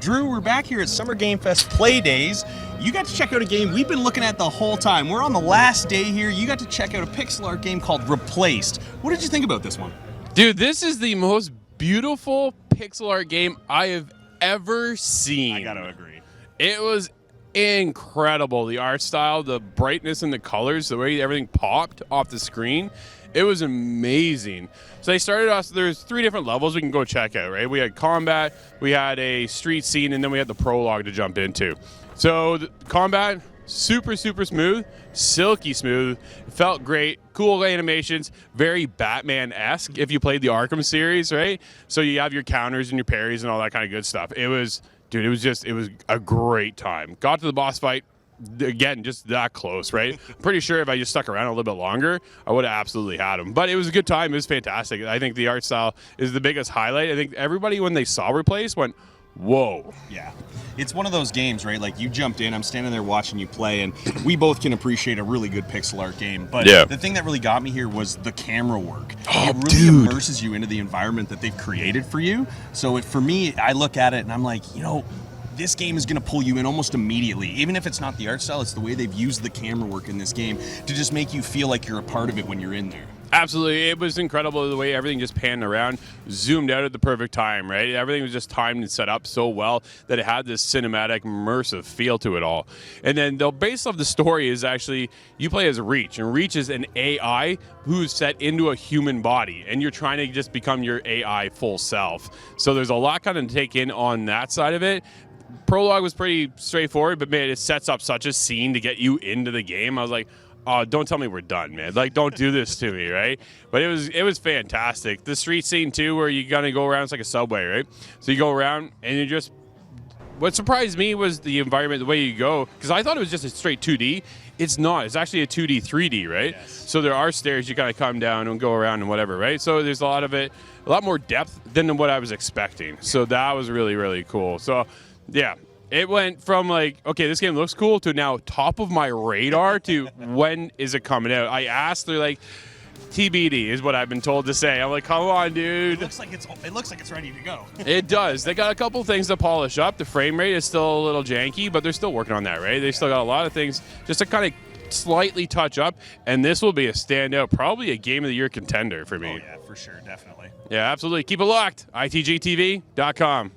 Drew, we're back here at Summer Game Fest Play Days. You got to check out a game we've been looking at the whole time. We're on the last day here. You got to check out a pixel art game called Replaced. What did you think about this one? Dude, this is the most beautiful pixel art game I have ever seen. I got to agree. It was incredible. The art style, the brightness and the colors, the way everything popped off the screen. It was amazing. So they started us, there's 3 different levels we can go check out, right? We had combat, we had a street scene, and then we had the prologue to jump into. So the combat, super smooth, silky smooth, felt great, cool animations, very Batman-esque if you played the Arkham series, right? So you have your counters and your parries and all that kind of good stuff. It was, dude, it was a great time. Got to the boss fight, again, just that close, right? I'm pretty sure if I just stuck around a little bit longer, I would have absolutely had him. But it was a good time. It was fantastic. I think the art style is the biggest highlight. I think everybody, when they saw Replace, went, whoa. Yeah. It's one of those games, right? Like, you jumped in, I'm standing there watching you play, and we both can appreciate a really good pixel art game. But the thing that really got me here was the camera work. Oh, it really immerses you into the environment that they've created for you. So for me, I look at it and I'm like, you know, this game is going to pull you in almost immediately. Even if it's not the art style, it's the way they've used the camera work in this game to just make you feel like you're a part of it when you're in there. Absolutely. It was incredible the way everything just panned around, zoomed out at the perfect time, right? Everything was just timed and set up so well that it had this cinematic, immersive feel to it all. And then the base of the story is actually, you play as R.E.A.H, and R.E.A.H is an AI who's set into a human body, and you're trying to just become your AI full self. So there's a lot kind of to take in on that side of it. Prologue was pretty straightforward, but man, it sets up such a scene to get you into the game. I was like, oh, don't tell me we're done, man. Like, don't do this to me, right? But it was fantastic. The street scene, too, where you gotta go around, it's like a subway, right? So you go around, and you just... What surprised me was the environment, the way you go, because I thought it was just a straight 2D. It's not. It's actually a 2D, 3D, right? Yes. So there are stairs you gotta come down and go around and whatever, right? So there's a lot of it, a lot more depth than what I was expecting. So that was really, really cool. So, yeah. It went from like, okay, this game looks cool to now top of my radar to when is it coming out? I asked, they're like, TBD is what I've been told to say. I'm like, come on, dude. It looks like it's ready to go. It does. They got a couple things to polish up. The frame rate is still a little janky, but they're still working on that, right? They still got a lot of things just to kind of slightly touch up, and this will be a standout, probably a Game of the Year contender for me. Oh, yeah, for sure, definitely. Yeah, absolutely. Keep it locked. ITGTV.com.